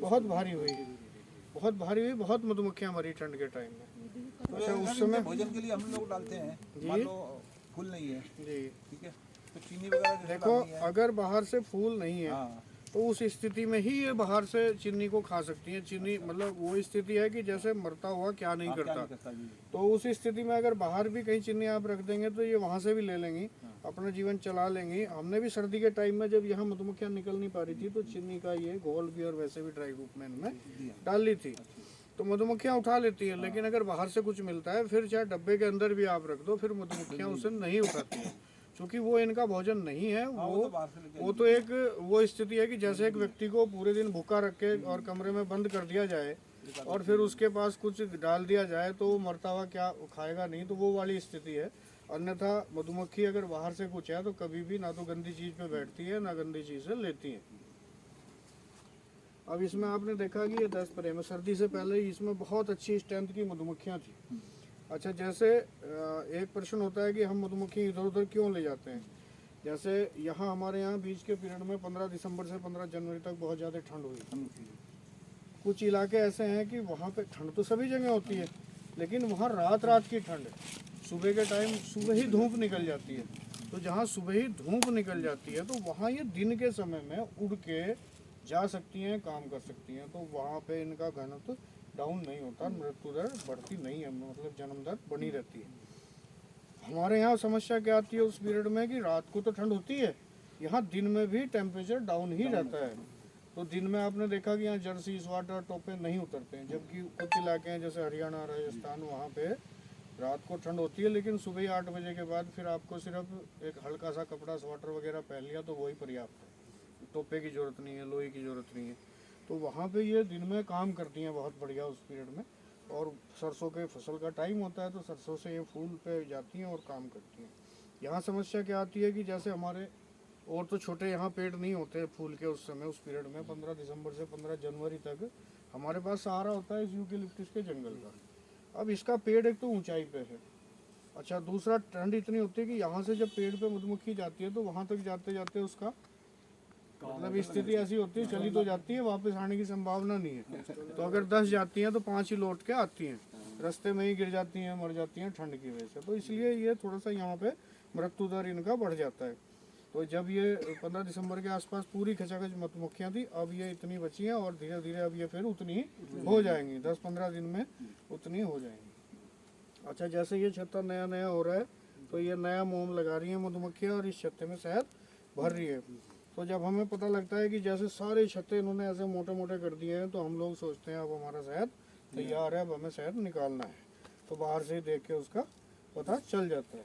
बहुत भारी हुई, बहुत भारी हुई, बहुत मधुमक्खियाँ मरी ठंड के टाइम में। अच्छा उस समय भोजन के लिए हम लोग डालते हैं, मान लो फूल नहीं है, जी ठीक है, तो चीनी वगैरह जैसे देखो, डालनी है। अगर बाहर से फूल नहीं है हाँ तो उस स्थिति में ही ये बाहर से चीनी को खा सकती है। चीनी मतलब वो स्थिति है कि जैसे मरता हुआ क्या नहीं हाँ, क्या करता, नहीं करता जी। तो उस स्थिति में अगर बाहर भी कहीं चीनी आप रख देंगे तो ये वहाँ से भी ले लेंगी, अपना जीवन चला लेंगी। हमने भी सर्दी के टाइम में जब यहाँ मधुमक्खियाँ निकल नहीं पा रही थी तो चीनी का ये घोल भी और वैसे भी ड्राई रूप में इनमें डाल ली थी, तो मधुमक्खियाँ उठा लेती हैं। लेकिन अगर बाहर से कुछ मिलता है, फिर चाहे डब्बे के अंदर भी आप रख दो, फिर मधुमक्खियाँ उसे नहीं उठाती हैं, क्योंकि वो इनका भोजन नहीं है। वो तो एक वो स्थिति है कि जैसे एक व्यक्ति को पूरे दिन भूखा रख के और कमरे में बंद कर दिया जाए और फिर उसके पास कुछ डाल दिया जाए तो वो मरता हुआ क्या खाएगा, नहीं, तो वो वाली स्थिति है। अन्यथा मधुमक्खी अगर बाहर से कुछ है तो कभी भी ना तो गंदी चीज़ पे बैठती है ना गंदी चीज़ से लेती है। अब इसमें आपने देखा कि ये 10 स्प्रे में सर्दी से पहले ही इसमें बहुत अच्छी स्ट्रेंथ की मधुमक्खियाँ थी। अच्छा जैसे एक प्रश्न होता है कि हम मधुमक्खी इधर उधर क्यों ले जाते हैं। जैसे यहाँ हमारे यहाँ बीच के पीरियड में 15 दिसंबर से 15 जनवरी तक बहुत ज़्यादा ठंड हुई। कुछ इलाके ऐसे हैं कि वहाँ पे ठंड तो सभी जगह होती है, लेकिन वहाँ रात रात की ठंड है। सुबह के टाइम सुबह ही धूप निकल जाती है, तो जहाँ सुबह ही धूप निकल जाती है तो वहाँ ये दिन के समय में उड़ के जा सकती हैं, काम कर सकती हैं, तो वहाँ पे इनका घनत्व डाउन नहीं होता, मृत्यु दर बढ़ती नहीं है, मतलब जन्म दर बनी रहती है। हमारे यहाँ समस्या क्या आती है उस पीरियड में कि रात को तो ठंड होती है, यहाँ दिन में भी टेम्परेचर डाउन ही रहता है। तो दिन में आपने देखा कि यहाँ जर्सी स्वाट और टोपे नहीं उतरते हैं, जबकि कुछ इलाके हैं जैसे हरियाणा राजस्थान वहाँ पे रात को ठंड होती है, लेकिन सुबह ही 8 बजे के बाद फिर आपको सिर्फ एक हल्का सा कपड़ा स्वेटर वगैरह पहन लिया तो वही पर्याप्त है, टोपे की ज़रूरत नहीं है, लोहे की ज़रूरत नहीं है। तो वहाँ पे ये दिन में काम करती हैं बहुत बढ़िया उस पीरियड में। और सरसों के फसल का टाइम होता है तो सरसों से ये फूल पे जाती हैं और काम करती हैं। यहाँ समस्या क्या आती है कि जैसे हमारे और तो छोटे यहाँ पेड़ नहीं होते फूल के उस समय, उस पीरियड में 15 दिसंबर से 15 जनवरी तक हमारे पास सहारा होता है इस यूकेलिप्टस के जंगल का। अब इसका पेड़ एक तो ऊंचाई पे है, अच्छा दूसरा ठंड इतनी होती है कि यहाँ से जब पेड़ पे मधुमक्खी जाती है तो वहाँ तक जाते जाते उसका मतलब स्थिति ऐसी होती है, चली तो जाती है, वापस आने की संभावना नहीं है। तो अगर 10 जाती हैं तो 5 ही लौट के आती हैं, रास्ते में ही गिर जाती हैं, मर जाती हैं ठंड की वजह से। तो इसलिए ये थोड़ा सा यहाँ पे मृत्यु दर इनका बढ़ जाता है। तो जब ये 15 दिसंबर के आसपास पूरी खचाखच मधुमक्खियाँ थी, अब ये इतनी बची हैं और धीरे धीरे अब ये फिर उतनी ही हो जाएंगी, 10-15 दिन में उतनी हो जाएंगी। अच्छा जैसे ये छत्ता नया नया हो रहा है तो ये नया मोम लगा रही है मधुमक्खियाँ और इस छत्ते में शहद भर रही है। तो जब हमें पता लगता है कि जैसे सारे छत्ते इन्होंने ऐसे मोटे मोटे कर दिए हैं तो हम लोग सोचते हैं अब हमारा शहद तैयार है, अब हमें शहद निकालना है, तो बाहर से ही देख के उसका पता चल जाता है।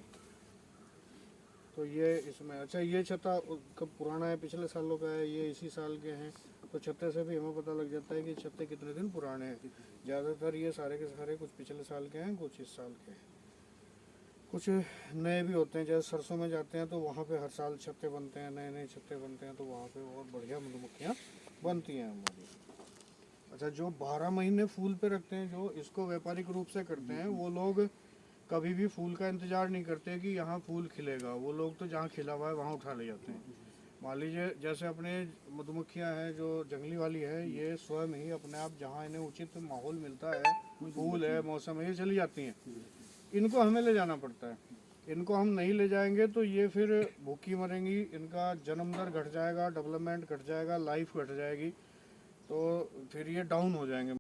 तो ये इसमें अच्छा ये छत्ता कब पुराना है, पिछले सालों का है, ये इसी साल के हैं, तो छत्ते से भी हमें पता लग जाता है कि छत्ते कितने दिन पुराने हैं। ज़्यादातर ये सारे के सारे कुछ पिछले साल के हैं, कुछ इस साल के हैं, कुछ नए भी होते हैं। जैसे सरसों में जाते हैं तो वहाँ पे हर साल छत्ते बनते हैं, नए नए छत्ते बनते हैं, तो वहाँ पे बहुत बढ़िया मधुमक्खियाँ बनती हैं हमारी। अच्छा जो 12 महीने फूल पे रखते हैं, जो इसको व्यापारिक रूप से करते हैं, वो लोग कभी भी फूल का इंतज़ार नहीं करते कि यहाँ फूल खिलेगा, वो लोग तो जहाँ खिला हुआ है वहाँ उठा ले जाते हैं। मान लीजिए जैसे अपने मधुमक्खियाँ हैं जो जंगली वाली है, ये स्वयं ही अपने आप जहाँ इन्हें उचित माहौल मिलता है, फूल है, मौसम है, ये चली जाती हैं। इनको हमें ले जाना पड़ता है, इनको हम नहीं ले जाएंगे तो ये फिर भूखी मरेंगी, इनका जन्म दर घट जाएगा, डेवलपमेंट घट जाएगा, लाइफ घट जाएगी, तो फिर ये डाउन हो जाएंगे।